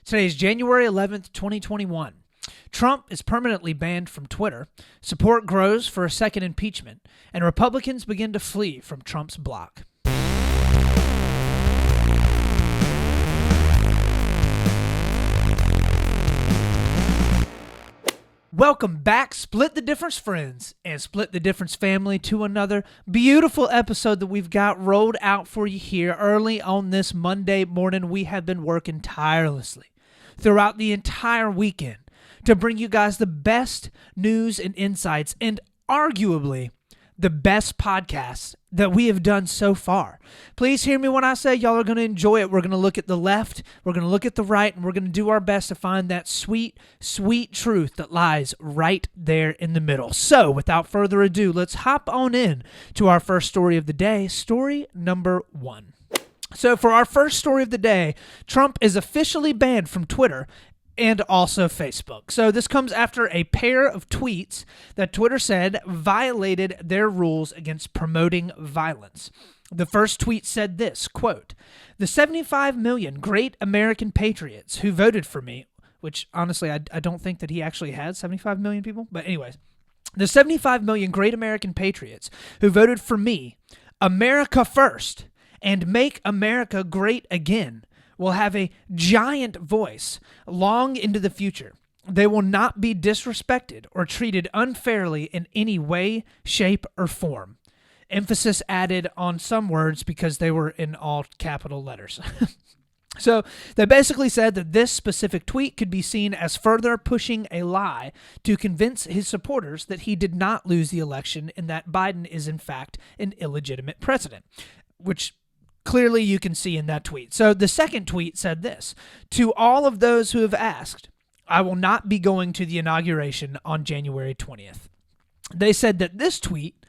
Today is January 11th, 2021. Trump is permanently banned from Twitter, support grows for a second impeachment, and Republicans begin to flee from Trump's bloc. Welcome back, Split the Difference friends and Split the Difference family, to another beautiful episode that we've got rolled out for you here early on this Monday morning. We have been working tirelessly throughout the entire weekend to bring you guys the best news and insights and arguably the best podcasts that we have done so far. Please hear me when I say y'all are going to enjoy it. We're going to look at the left, we're going to look at the right, and we're going to do our best to find that sweet, sweet truth that lies right there in the middle. So, without further ado, let's hop on in to our first story of the day, story number 1. So, for our first story of the day, Trump is officially banned from Twitter and also Facebook. So this comes after a pair of tweets that Twitter said violated their rules against promoting violence. The first tweet said this, quote, "The 75 million great American patriots who voted for me," which honestly I don't think that he actually has 75 million people, but anyways, "the 75 million great American patriots who voted for me, America first, and make America great again, will have a giant voice long into the future. They will not be disrespected or treated unfairly in any way, shape, or form." Emphasis added on some words because they were in all capital letters. So they basically said that this specific tweet could be seen as further pushing a lie to convince his supporters that he did not lose the election and that Biden is in fact an illegitimate president, which clearly you can see in that tweet. So the second tweet said this, "To all of those who have asked, I will not be going to the inauguration on January 20th. They said that this tweet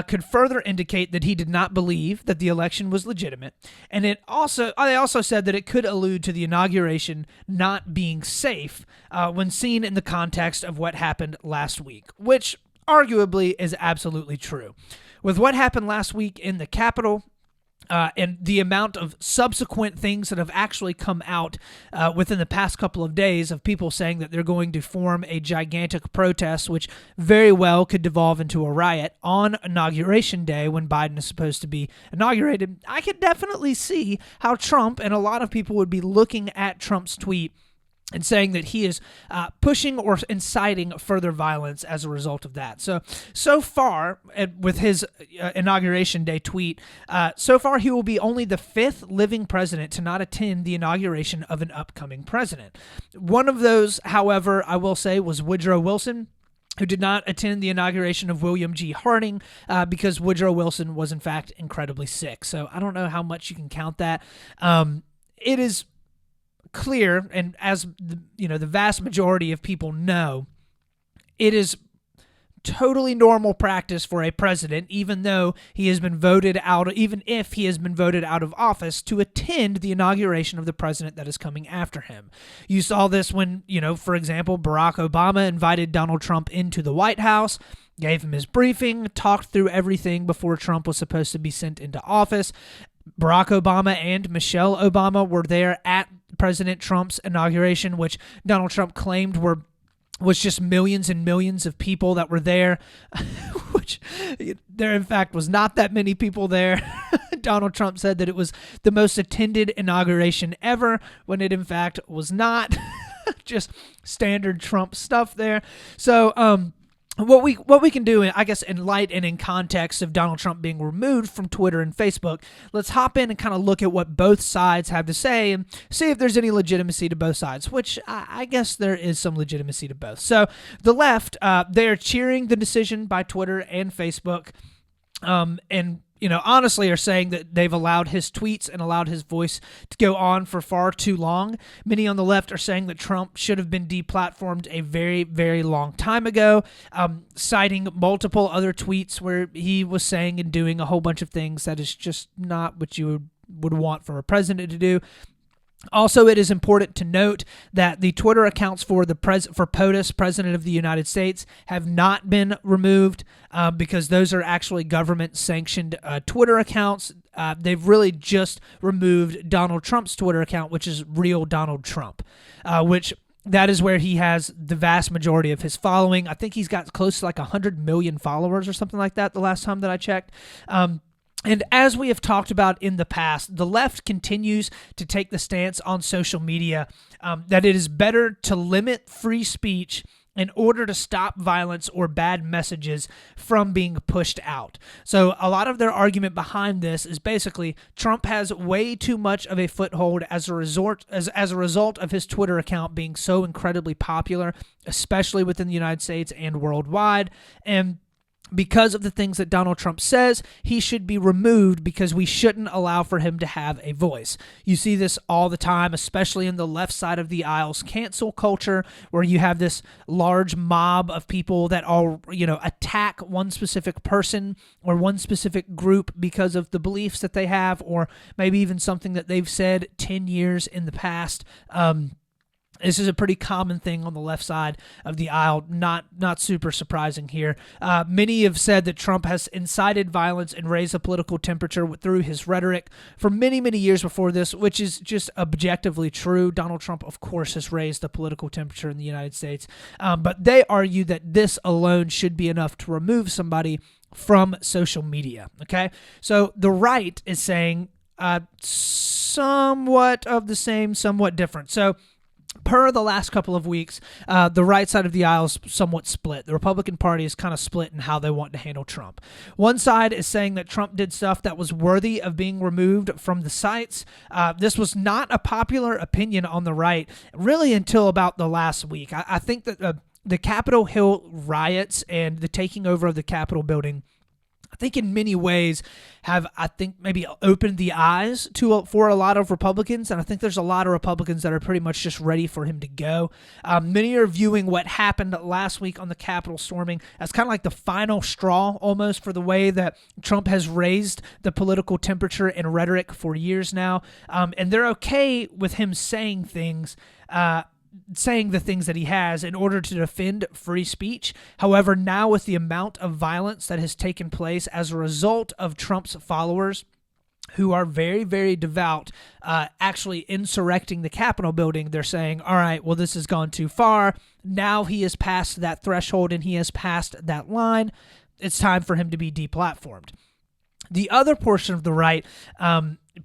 could further indicate that he did not believe that the election was legitimate, and they also said that it could allude to the inauguration not being safe when seen in the context of what happened last week, which arguably is absolutely true. With what happened last week in the Capitol, and the amount of subsequent things that have actually come out within the past couple of days of people saying that they're going to form a gigantic protest, which very well could devolve into a riot on Inauguration Day when Biden is supposed to be inaugurated, I could definitely see how Trump and a lot of people would be looking at Trump's tweet and saying that he is pushing or inciting further violence as a result of that. So far, with his Inauguration Day tweet, so far he will be only the 5th living president to not attend the inauguration of an upcoming president. One of those, however, I will say, was Woodrow Wilson, who did not attend the inauguration of William G. Harding because Woodrow Wilson was, in fact, incredibly sick. So I don't know how much you can count that. It is clear, and as the vast majority of people know, it is totally normal practice for a president, even if he has been voted out of office, to attend the inauguration of the president that is coming after him. You saw this when, for example, Barack Obama invited Donald Trump into the White House, gave him his briefing, talked through everything before Trump was supposed to be sent into office. Barack Obama and Michelle Obama were there at President Trump's inauguration, which Donald Trump claimed was just millions and millions of people that were there, which there in fact was not that many people there. Donald Trump said that it was the most attended inauguration ever, when it in fact was not. Just standard Trump stuff there. So, what we can do, I guess, in light and in context of Donald Trump being removed from Twitter and Facebook, let's hop in and kind of look at what both sides have to say and see if there's any legitimacy to both sides, which I guess there is some legitimacy to both. So the left, they're cheering the decision by Twitter and Facebook, and honestly are saying that they've allowed his tweets and allowed his voice to go on for far too long. Many on the left are saying that Trump should have been deplatformed a very, very long time ago, citing multiple other tweets where he was saying and doing a whole bunch of things that is just not what you would want for a president to do. Also, it is important to note that the Twitter accounts for POTUS, President of the United States, have not been removed because those are actually government-sanctioned Twitter accounts. they've really just removed Donald Trump's Twitter account, which is Real Donald Trump, which that is where he has the vast majority of his following. I think he's got close to like 100 million followers or something like that the last time that I checked. And as we have talked about in the past, the left continues to take the stance on social media that it is better to limit free speech in order to stop violence or bad messages from being pushed out. So a lot of their argument behind this is basically Trump has way too much of a foothold as a result of his Twitter account being so incredibly popular, especially within the United States and worldwide. And because of the things that Donald Trump says, he should be removed because we shouldn't allow for him to have a voice. You see this all the time, especially in the left side of the aisle's cancel culture, where you have this large mob of people that all, attack one specific person or one specific group because of the beliefs that they have, or maybe even something that they've said 10 years in the past. This is a pretty common thing on the left side of the aisle, not super surprising here. Many have said that Trump has incited violence and raised the political temperature through his rhetoric for many, many years before this, which is just objectively true. Donald Trump, of course, has raised the political temperature in the United States, but they argue that this alone should be enough to remove somebody from social media, okay? So the right is saying somewhat of the same, somewhat different. So per the last couple of weeks, the right side of the aisle is somewhat split. The Republican Party is kind of split in how they want to handle Trump. One side is saying that Trump did stuff that was worthy of being removed from the sites. This was not a popular opinion on the right really until about the last week. I think that the Capitol Hill riots and the taking over of the Capitol building, I think in many ways maybe opened the eyes for a lot of Republicans, and I think there's a lot of Republicans that are pretty much just ready for him to go. Many are viewing what happened last week on the Capitol storming as kind of like the final straw almost for the way that Trump has raised the political temperature and rhetoric for years now, and they're okay with him saying the things that he has in order to defend free speech. However, now with the amount of violence that has taken place as a result of Trump's followers, who are very, very devout, actually insurrecting the Capitol building, they're saying, all right, well, this has gone too far. Now he has passed that threshold and he has passed that line. It's time for him to be deplatformed. The other portion of the right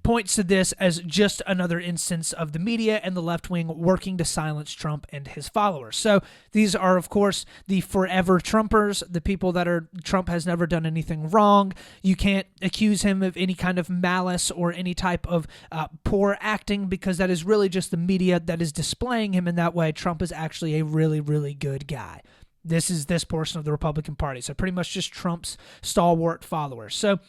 points to this as just another instance of the media and the left wing working to silence Trump and his followers. So these are, of course, the forever Trumpers, the people that are Trump has never done anything wrong. You can't accuse him of any kind of malice or any type of poor acting because that is really just the media that is displaying him in that way. Trump is actually a really, really good guy. This is this portion of the Republican Party. So pretty much just Trump's stalwart followers. So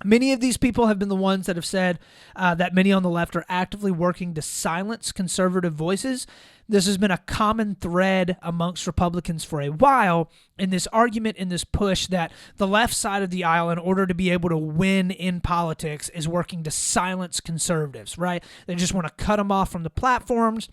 many of these people have been the ones that have said that many on the left are actively working to silence conservative voices. This has been a common thread amongst Republicans for a while in this argument, in this push that the left side of the aisle, in order to be able to win in politics, is working to silence conservatives, right? They just want to cut them off from the platforms,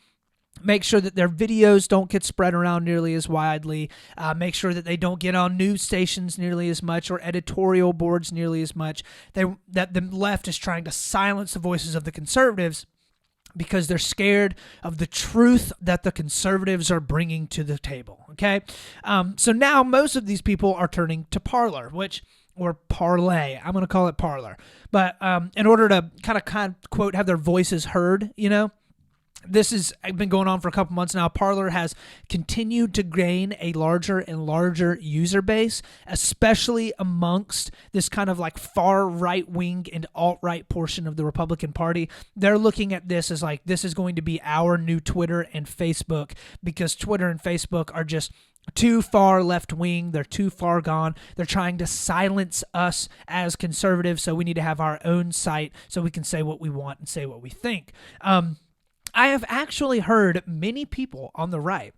make sure that their videos don't get spread around nearly as widely, make sure that they don't get on news stations nearly as much or editorial boards nearly as much, that the left is trying to silence the voices of the conservatives because they're scared of the truth that the conservatives are bringing to the table, okay? So now most of these people are turning to Parler, or Parlay. I'm going to call it Parler. But in order to kind of, quote, have their voices heard, this has been going on for a couple months now. Parler has continued to gain a larger and larger user base, especially amongst this kind of like far right-wing and alt-right portion of the Republican Party. They're looking at this as like, this is going to be our new Twitter and Facebook, because Twitter and Facebook are just too far left-wing. They're too far gone. They're trying to silence us as conservatives, so we need to have our own site so we can say what we want and say what we think. I have actually heard many people on the right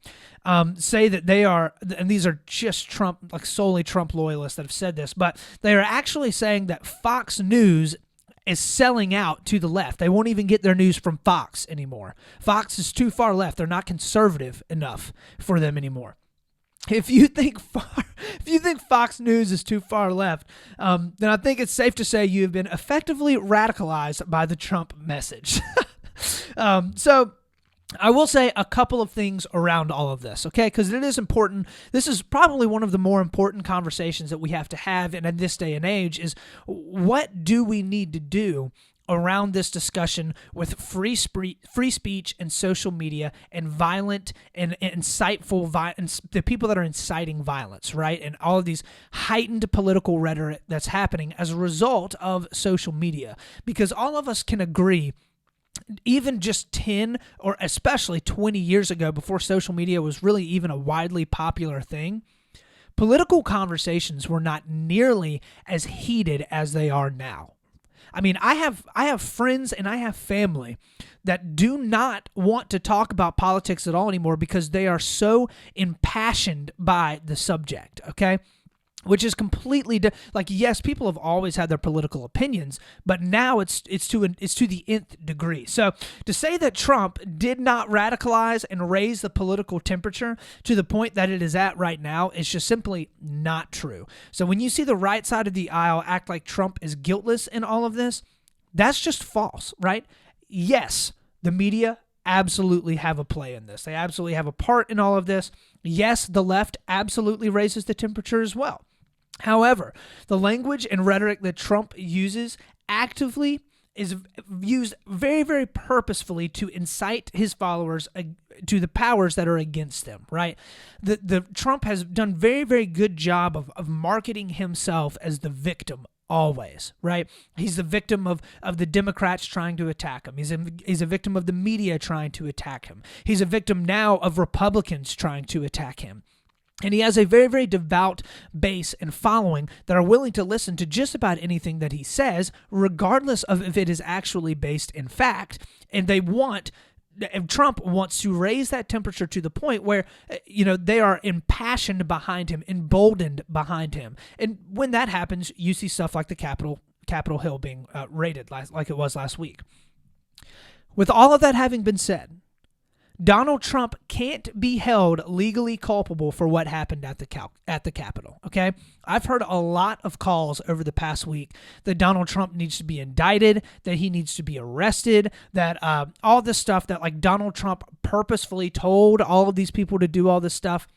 say that they are, and these are just Trump, like solely Trump loyalists that have said this, but they are actually saying that Fox News is selling out to the left. They won't even get their news from Fox anymore. Fox is too far left. They're not conservative enough for them anymore. if you think Fox News is too far left, then I think it's safe to say you have been effectively radicalized by the Trump message. So I will say a couple of things around all of this, okay? Because it is important. This is probably one of the more important conversations that we have to have in this day and age is what do we need to do around this discussion with free speech and social media and violent and insightful violence, the people that are inciting violence, right? And all of these heightened political rhetoric that's happening as a result of social media. Because all of us can agree, even just 10 or especially 20 years ago, before social media was really even a widely popular thing, political conversations were not nearly as heated as they are now. I mean, I have friends and I have family that do not want to talk about politics at all anymore because they are so impassioned by the subject, okay? Which is completely like, yes, people have always had their political opinions, but now it's to the nth degree. So to say that Trump did not radicalize and raise the political temperature to the point that it is at right now is just simply not true. So when you see the right side of the aisle act like Trump is guiltless in all of this, that's just false, right? Yes, the media absolutely have a play in this. They absolutely have a part in all of this. Yes, the left absolutely raises the temperature as well. However, the language and rhetoric that Trump uses actively is used very, very purposefully to incite his followers to the powers that are against them, right? The Trump has done very, very good job of marketing himself as the victim always, right? He's the victim of the Democrats trying to attack him. He's a victim of the media trying to attack him. He's a victim now of Republicans trying to attack him. And he has a very, very devout base and following that are willing to listen to just about anything that he says, regardless of if it is actually based in fact. And Trump wants to raise that temperature to the point where, they are impassioned behind him, emboldened behind him. And when that happens, you see stuff like the Capitol Hill being raided like it was last week. With all of that having been said, Donald Trump can't be held legally culpable for what happened at the Capitol, okay? I've heard a lot of calls over the past week that Donald Trump needs to be indicted, that he needs to be arrested, that all this stuff that like Donald Trump purposefully told all of these people to do all this stuff.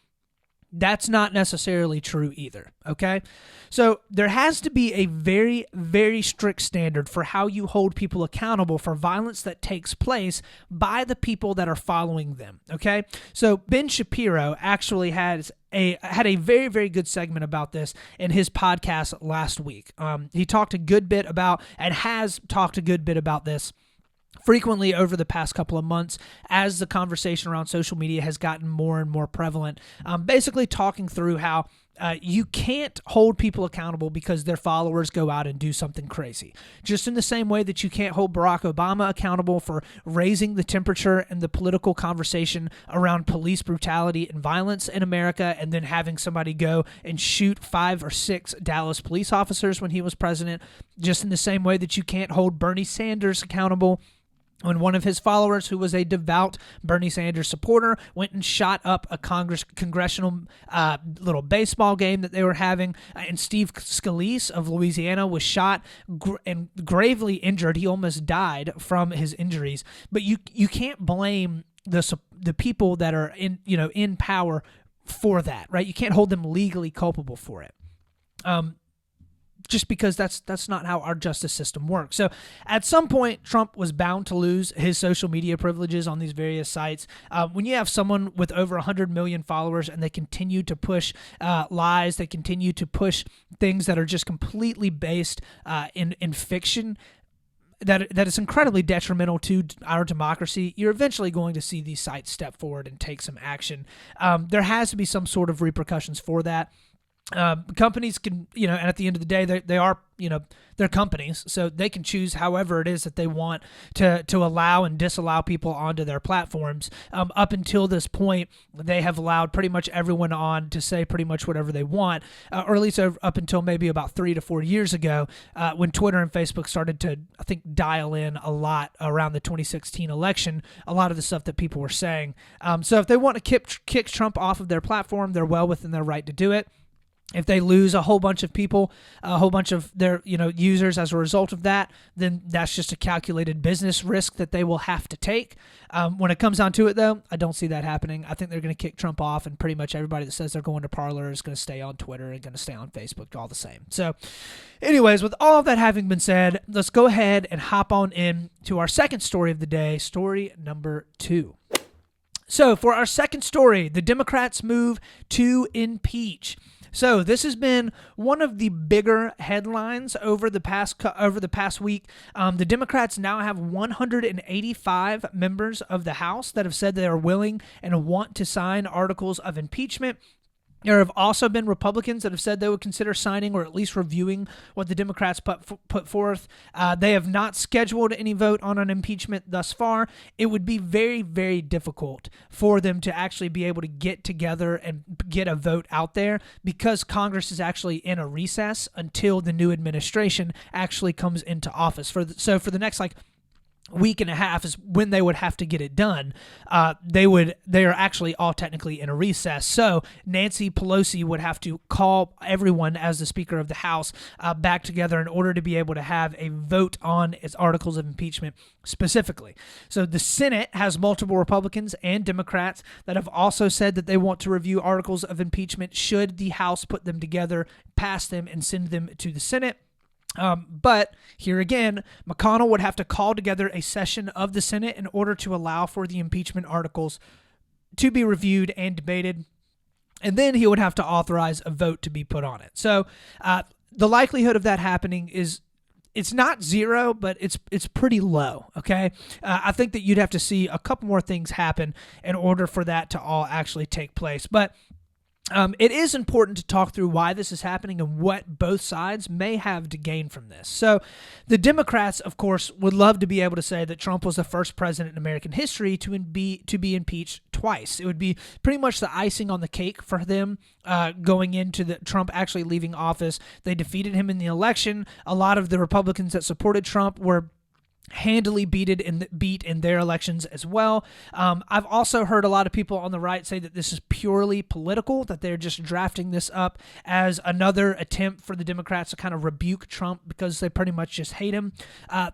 That's not necessarily true either, okay? So there has to be a very, very strict standard for how you hold people accountable for violence that takes place by the people that are following them, okay? So Ben Shapiro actually had a very, very good segment about this in his podcast last week. He talked a good bit about, and has talked a good bit about this frequently over the past couple of months as the conversation around social media has gotten more and more prevalent, basically talking through how you can't hold people accountable because their followers go out and do something crazy. Just in the same way that you can't hold Barack Obama accountable for raising the temperature and the political conversation around police brutality and violence in America, and then having somebody go and shoot 5 or 6 Dallas police officers when he was president. Just in the same way that you can't hold Bernie Sanders accountable when one of his followers, who was a devout Bernie Sanders supporter, went and shot up a congressional little baseball game that they were having, and Steve Scalise of Louisiana was shot and gravely injured. He almost died from his injuries. But you can't blame the people that are in power for that, right? You can't hold them legally culpable for it. Just because that's not how our justice system works. So at some point, Trump was bound to lose his social media privileges on these various sites. When you have someone with over 100 million followers and they continue to push lies, they continue to push things that are just completely based in fiction, that is incredibly detrimental to our democracy, you're eventually going to see these sites step forward and take some action. There has to be some sort of repercussions for that. Companies can, and at the end of the day, they are, they're companies, so they can choose however it is that they want to allow and disallow people onto their platforms. Up until this point, they have allowed pretty much everyone on to say pretty much whatever they want, or at least up until maybe about 3 to 4 years ago, when Twitter and Facebook started to, I think, dial in a lot around the 2016 election, a lot of the stuff that people were saying. So if they want to kick Trump off of their platform, they're well within their right to do it. If they lose a whole bunch of people, a whole bunch of their users as a result of that, then that's just a calculated business risk that they will have to take. When it comes down to it, though, I don't see that happening. I think they're going to kick Trump off, and pretty much everybody that says they're going to Parler is going to stay on Twitter and going to stay on Facebook all the same. So anyways, with all of that having been said, let's go ahead and hop on in to our second story of the day, story number 2. So for our second story, the Democrats move to impeach. So this has been one of the bigger headlines over the past week. The Democrats now have 185 members of the House that have said they are willing and want to sign articles of impeachment. There have also been Republicans that have said they would consider signing or at least reviewing what the Democrats put forth. They have not scheduled any vote on an impeachment thus far. It would be very, very difficult for them to actually be able to get together and get a vote out there because Congress is actually in a recess until the new administration actually comes into office. So for the next week and a half is when they would have to get it done. They are actually all technically in a recess. So Nancy Pelosi would have to call everyone as the Speaker of the House back together in order to be able to have a vote on its articles of impeachment specifically. So the Senate has multiple Republicans and Democrats that have also said that they want to review articles of impeachment should the House put them together, pass them, and send them to the Senate. But here again, McConnell would have to call together a session of the Senate in order to allow for the impeachment articles to be reviewed and debated. And then he would have to authorize a vote to be put on it. So the likelihood of that happening it's not zero, but it's pretty low, okay? I think that you'd have to see a couple more things happen in order for that to all actually take place. But it is important to talk through why this is happening and what both sides may have to gain from this. So the Democrats, of course, would love to be able to say that Trump was the first president in American history to be impeached twice. It would be pretty much the icing on the cake for them going into Trump actually leaving office. They defeated him in the election. A lot of the Republicans that supported Trump were handily beat in their elections as well. I've also heard a lot of people on the right say that this is purely political, that they're just drafting this up as another attempt for the Democrats to kind of rebuke Trump because they pretty much just hate him.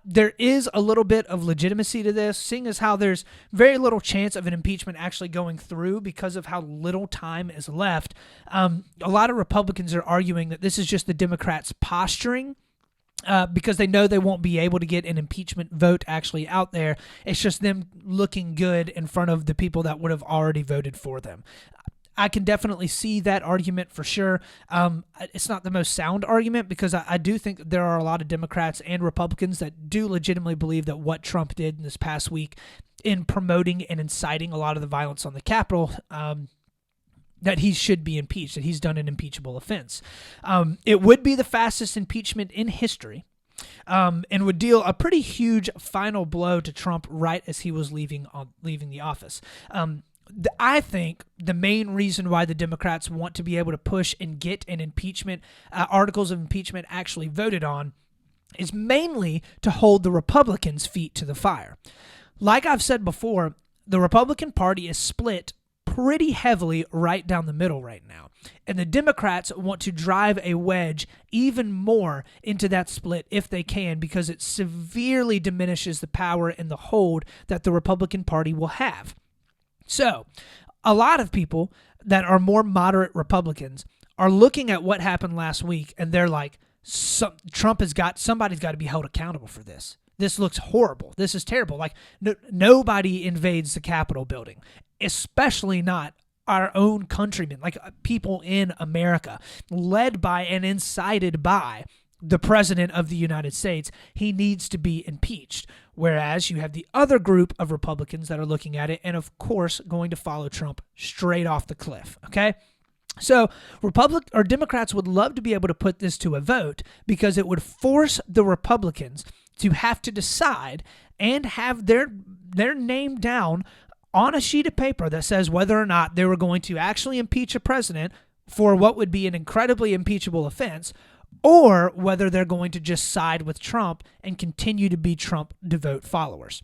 There is a little bit of legitimacy to this, seeing as how there's very little chance of an impeachment actually going through because of how little time is left. A lot of Republicans are arguing that this is just the Democrats posturing, because they know they won't be able to get an impeachment vote actually out there. It's just them looking good in front of the people that would have already voted for them. I can definitely see that argument for sure. It's not the most sound argument because I do think there are a lot of Democrats and Republicans that do legitimately believe that what Trump did in this past week in promoting and inciting a lot of the violence on the Capitol, that he should be impeached, that he's done an impeachable offense. It would be the fastest impeachment in history, and would deal a pretty huge final blow to Trump right as he was leaving the office. I think the main reason why the Democrats want to be able to push and get an impeachment, articles of impeachment actually voted on, is mainly to hold the Republicans' feet to the fire. Like I've said before, the Republican Party is split pretty heavily right down the middle right now. And the Democrats want to drive a wedge even more into that split if they can, because it severely diminishes the power and the hold that the Republican Party will have. So a lot of people that are more moderate Republicans are looking at what happened last week and they're like, somebody's got to be held accountable for this. This looks horrible. This is terrible. Like nobody invades the Capitol building, especially not our own countrymen, like people in America, led by and incited by the President of the United States. He needs to be impeached. Whereas you have the other group of Republicans that are looking at it and, of course, going to follow Trump straight off the cliff. Okay? So Democrats would love to be able to put this to a vote because it would force the Republicans to have to decide and have their name down on a sheet of paper that says whether or not they were going to actually impeach a president for what would be an incredibly impeachable offense, or whether they're going to just side with Trump and continue to be Trump devout followers.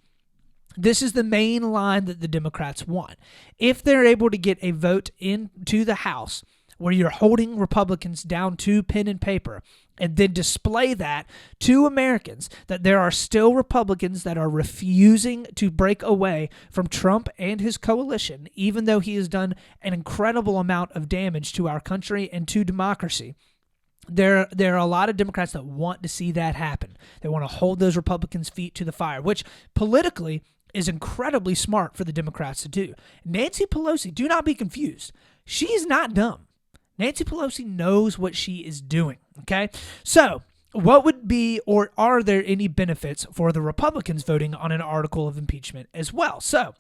This is the main line that the Democrats want. If they're able to get a vote into the House where you're holding Republicans down to pen and paper and then display that to Americans that there are still Republicans that are refusing to break away from Trump and his coalition, even though he has done an incredible amount of damage to our country and to democracy, there are a lot of Democrats that want to see that happen. They want to hold those Republicans' feet to the fire, which politically is incredibly smart for the Democrats to do. Nancy Pelosi, do not be confused. She's not dumb. Nancy Pelosi knows what she is doing, okay? So what would be, or are there any benefits for the Republicans voting on an article of impeachment as well? So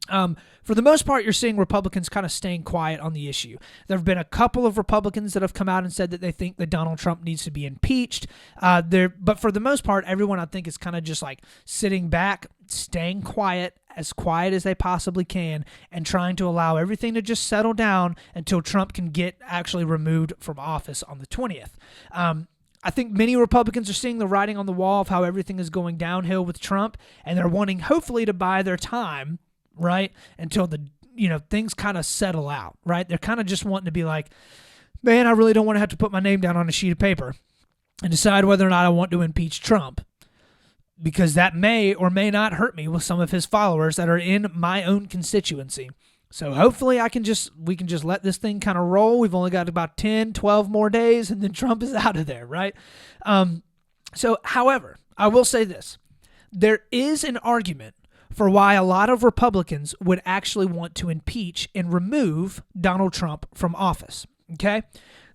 for the most part, you're seeing Republicans kind of staying quiet on the issue. There have been a couple of Republicans that have come out and said that they think that Donald Trump needs to be impeached. But for the most part, everyone I think is kind of just like sitting back, staying quiet as they possibly can, and trying to allow everything to just settle down until Trump can get actually removed from office on the 20th. I think many Republicans are seeing the writing on the wall of how everything is going downhill with Trump, and they're wanting hopefully to buy their time, right, until things kind of settle out, right? They're kind of just wanting to be like, man, I really don't want to have to put my name down on a sheet of paper and decide whether or not I want to impeach Trump, because that may or may not hurt me with some of his followers that are in my own constituency. So hopefully we can just let this thing kind of roll. We've only got about 10, 12 more days, and then Trump is out of there, right? However, I will say this. There is an argument for why a lot of Republicans would actually want to impeach and remove Donald Trump from office, okay?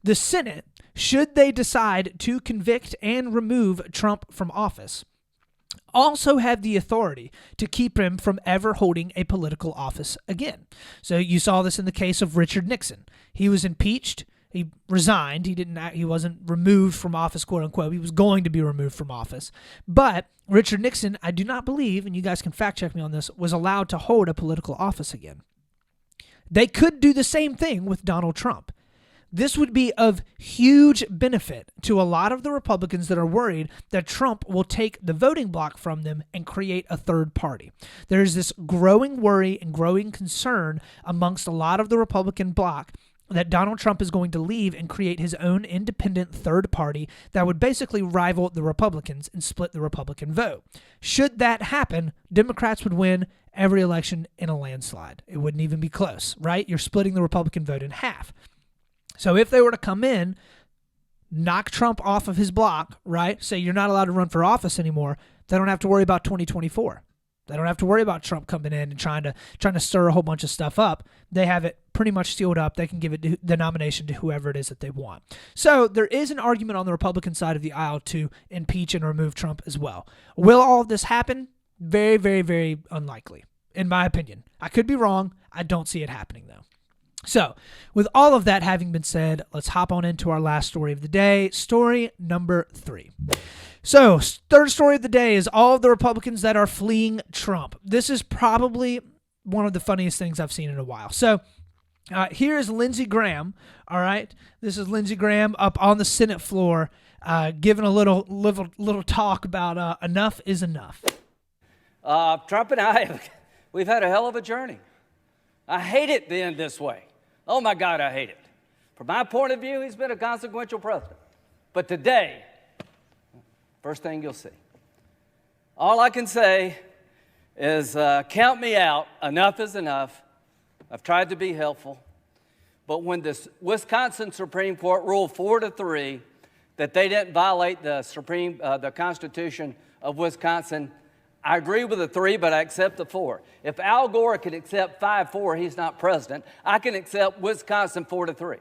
The Senate, should they decide to convict and remove Trump from office, also have the authority to keep him from ever holding a political office again. So you saw this in the case of Richard Nixon. He was impeached. He resigned. He wasn't removed from office, quote unquote. He was going to be removed from office. But Richard Nixon, I do not believe, and you guys can fact check me on this, was allowed to hold a political office again. They could do the same thing with Donald Trump. This would be of huge benefit to a lot of the Republicans that are worried that Trump will take the voting bloc from them and create a third party. There's this growing worry and growing concern amongst a lot of the Republican bloc that Donald Trump is going to leave and create his own independent third party that would basically rival the Republicans and split the Republican vote. Should that happen, Democrats would win every election in a landslide. It wouldn't even be close, right? You're splitting the Republican vote in half. So if they were to come in, knock Trump off of his block, right? Say you're not allowed to run for office anymore, they don't have to worry about 2024. They don't have to worry about Trump coming in and trying to stir a whole bunch of stuff up. They have it pretty much sealed up. They can give it the nomination to whoever it is that they want. So there is an argument on the Republican side of the aisle to impeach and remove Trump as well. Will all of this happen? Very, very, very unlikely, in my opinion. I could be wrong. I don't see it happening, though. So, with all of that having been said, let's hop on into our last story of the day, story number 3. So, third story of the day is all of the Republicans that are fleeing Trump. This is probably one of the funniest things I've seen in a while. So, here is Lindsey Graham, all right? This is Lindsey Graham up on the Senate floor giving a little talk about enough is enough. Trump and I, we've had a hell of a journey. I hate it to end this way. Oh, my God, I hate it. From my point of view, he's been a consequential president. But today, first thing you'll see, all I can say is count me out. Enough is enough. I've tried to be helpful. But when the Wisconsin Supreme Court ruled 4-3 that they didn't violate the Constitution of Wisconsin, I agree with the 3, but I accept the 4. If Al Gore can accept 5-4, he's not president. I can accept Wisconsin 4-3.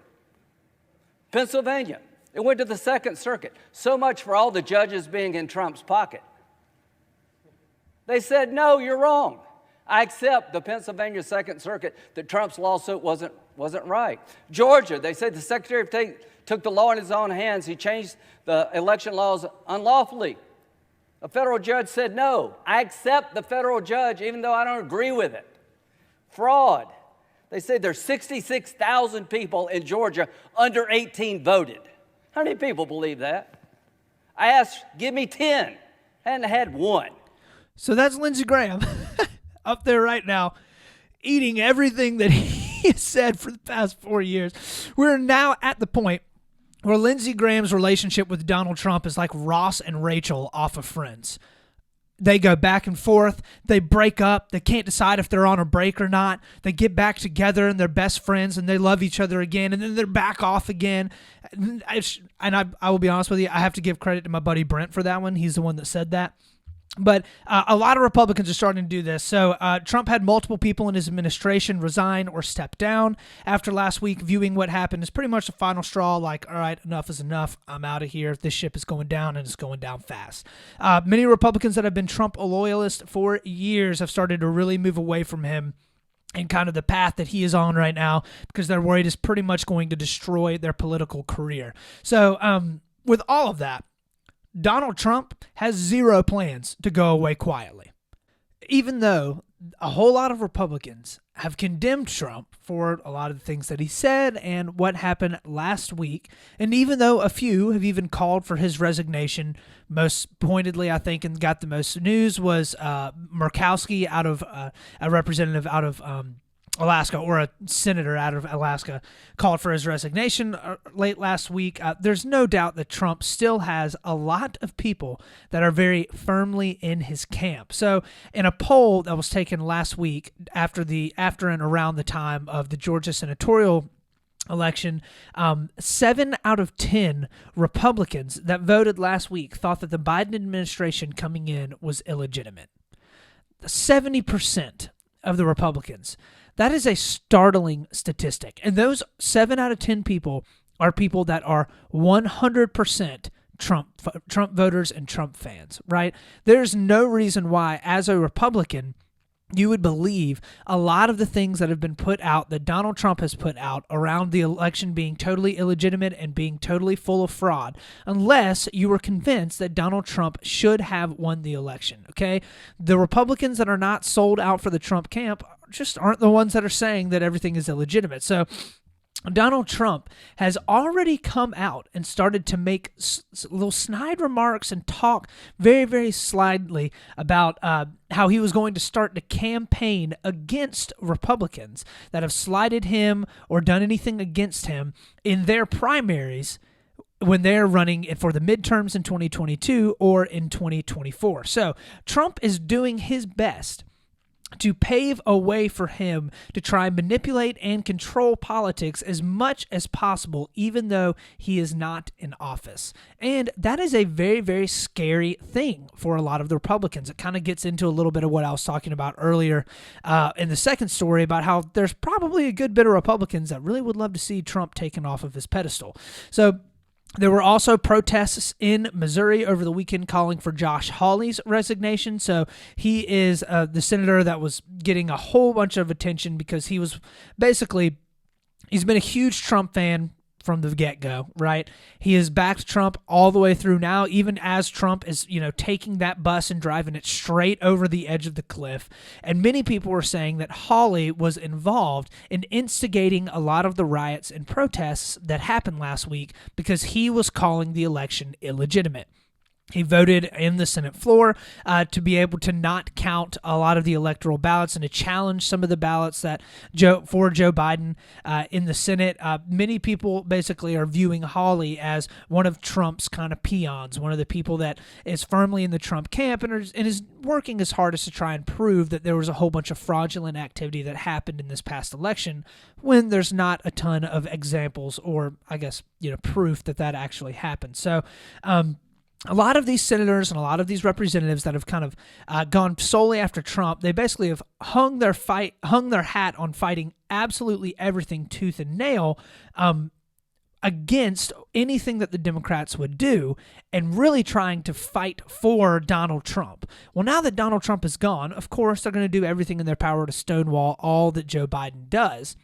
Pennsylvania, it went to the Second Circuit. So much for all the judges being in Trump's pocket. They said, no, you're wrong. I accept the Pennsylvania Second Circuit that Trump's lawsuit wasn't right. Georgia, they said the Secretary of State took the law in his own hands. He changed the election laws unlawfully. A federal judge said no. I accept the federal judge even though I don't agree with it. Fraud. They said there's 66,000 people in Georgia under 18 voted. How many people believe that? I asked, give me 10. Hadn't had one. So that's Lindsey Graham up there right now, eating everything that he has said for the past 4 years. We're now at the point where Lindsey Graham's relationship with Donald Trump is like Ross and Rachel off of Friends. They go back and forth. They break up. They can't decide if they're on a break or not. They get back together and they're best friends and they love each other again, and then they're back off again. And I will be honest with you, I have to give credit to my buddy Brent for that one. He's the one that said that. But a lot of Republicans are starting to do this. So Trump had multiple people in his administration resign or step down after last week, viewing what happened as pretty much the final straw, like, all right, enough is enough. I'm out of here. This ship is going down, and it's going down fast. Many Republicans that have been Trump loyalists for years have started to really move away from him and kind of the path that he is on right now because they're worried it's pretty much going to destroy their political career. So with all of that, Donald Trump has zero plans to go away quietly. Even though a whole lot of Republicans have condemned Trump for a lot of the things that he said and what happened last week, and even though a few have even called for his resignation, most pointedly, I think, and got the most news was Murkowski, out of a representative out of Alaska, or a senator out of Alaska, called for his resignation late last week. There's no doubt that Trump still has a lot of people that are very firmly in his camp. So in a poll that was taken last week after and around the time of the Georgia senatorial election, 7 out of 10 Republicans that voted last week thought that the Biden administration coming in was illegitimate. 70% of the Republicans. That is a startling statistic. And those 7 out of 10 people are people that are 100% Trump voters and Trump fans, right? There's no reason why, as a Republican, you would believe a lot of the things that have been put out, that Donald Trump has put out around the election being totally illegitimate and being totally full of fraud, unless you were convinced that Donald Trump should have won the election, okay? The Republicans that are not sold out for the Trump camp just aren't the ones that are saying that everything is illegitimate. So Donald Trump has already come out and started to make little snide remarks and talk very, very slyly about how he was going to start to campaign against Republicans that have slighted him or done anything against him in their primaries when they're running for the midterms in 2022 or in 2024. So Trump is doing his best to pave a way for him to try and manipulate and control politics as much as possible, even though he is not in office. And that is a very, very scary thing for a lot of the Republicans. It kind of gets into a little bit of what I was talking about earlier in the second story about how there's probably a good bit of Republicans that really would love to see Trump taken off of his pedestal. So there were also protests in Missouri over the weekend calling for Josh Hawley's resignation. So he is the senator that was getting a whole bunch of attention because he's been a huge Trump fan from the get-go, right? He has backed Trump all the way through now, even as Trump is, taking that bus and driving it straight over the edge of the cliff. And many people were saying that Hawley was involved in instigating a lot of the riots and protests that happened last week because he was calling the election illegitimate. He voted in the Senate floor to be able to not count a lot of the electoral ballots and to challenge some of the ballots that for Joe Biden in the Senate. Many people basically are viewing Hawley as one of Trump's kind of peons, one of the people that is firmly in the Trump camp and is working his hardest to try and prove that there was a whole bunch of fraudulent activity that happened in this past election when there's not a ton of examples or, I guess, proof that actually happened. So, a lot of these senators and a lot of these representatives that have kind of gone solely after Trump, they basically have hung their hat on fighting absolutely everything tooth and nail against anything that the Democrats would do and really trying to fight for Donald Trump. Well, now that Donald Trump is gone, of course, they're going to do everything in their power to stonewall all that Joe Biden does.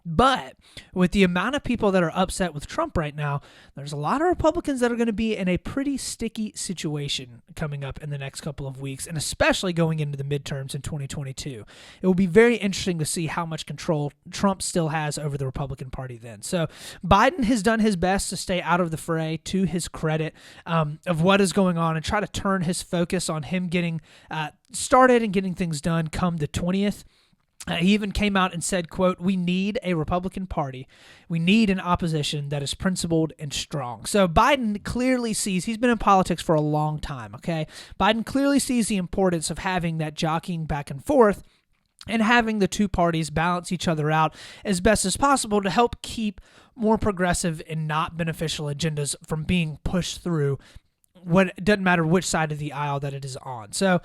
But with the amount of people that are upset with Trump right now, there's a lot of Republicans that are going to be in a pretty sticky situation coming up in the next couple of weeks, and especially going into the midterms in 2022. It will be very interesting to see how much control Trump still has over the Republican Party then. So Biden has done his best to stay out of the fray, to his credit, of what is going on, and try to turn his focus on him getting started and getting things done come the 20th. He even came out and said, quote, "We need a Republican Party. We need an opposition that is principled and strong." So Biden clearly sees, he's been in politics for a long time, okay? Biden clearly sees the importance of having that jockeying back and forth and having the two parties balance each other out as best as possible to help keep more progressive and not beneficial agendas from being pushed through. It doesn't matter which side of the aisle that it is on. So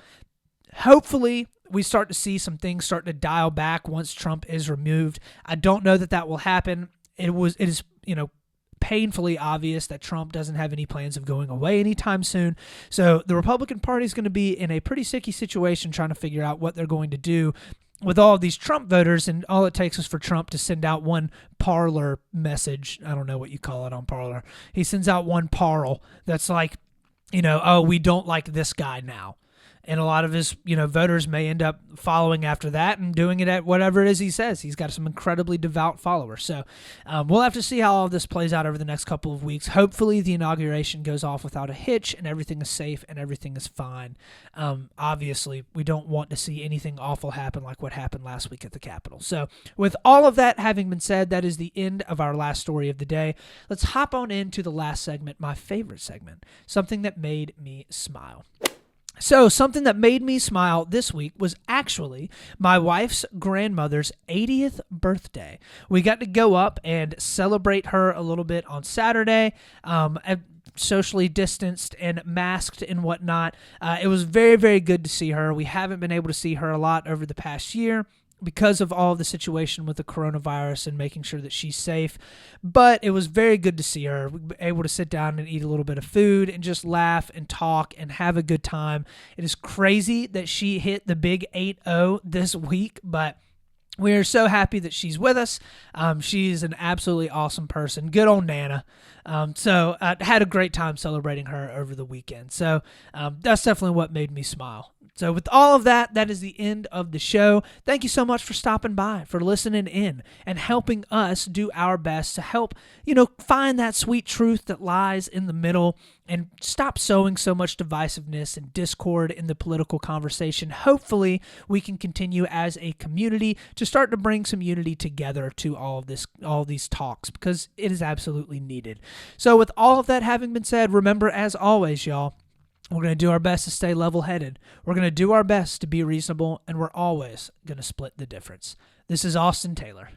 hopefully we start to see some things start to dial back once Trump is removed. I don't know that will happen. It is painfully obvious that Trump doesn't have any plans of going away anytime soon. So the Republican Party is going to be in a pretty sticky situation trying to figure out what they're going to do with all of these Trump voters, and all it takes is for Trump to send out one parlor message. I don't know what you call it on Parler. He sends out one parle that's like, oh, we don't like this guy now. And a lot of his, voters may end up following after that and doing it at whatever it is he says. He's got some incredibly devout followers. So we'll have to see how all of this plays out over the next couple of weeks. Hopefully the inauguration goes off without a hitch and everything is safe and everything is fine. Obviously, we don't want to see anything awful happen like what happened last week at the Capitol. So with all of that having been said, that is the end of our last story of the day. Let's hop on into the last segment, my favorite segment, something that made me smile. So something that made me smile this week was actually my wife's grandmother's 80th birthday. We got to go up and celebrate her a little bit on Saturday, socially distanced and masked and whatnot. It was very, very good to see her. We haven't been able to see her a lot over the past year because of all of the situation with the coronavirus and making sure that she's safe. But it was very good to see her. We were able to sit down and eat a little bit of food and just laugh and talk and have a good time. It is crazy that she hit the big 8-0 this week, but we are so happy that she's with us. She's an absolutely awesome person. Good old Nana. So I had a great time celebrating her over the weekend. So that's definitely what made me smile. So with all of that, that is the end of the show. Thank you so much for stopping by, for listening in, and helping us do our best to help, find that sweet truth that lies in the middle and stop sowing so much divisiveness and discord in the political conversation. Hopefully, we can continue as a community to start to bring some unity together to all of these talks, because it is absolutely needed. So with all of that having been said, remember, as always, y'all, we're going to do our best to stay level-headed. We're going to do our best to be reasonable, and we're always going to split the difference. This is Austin Taylor.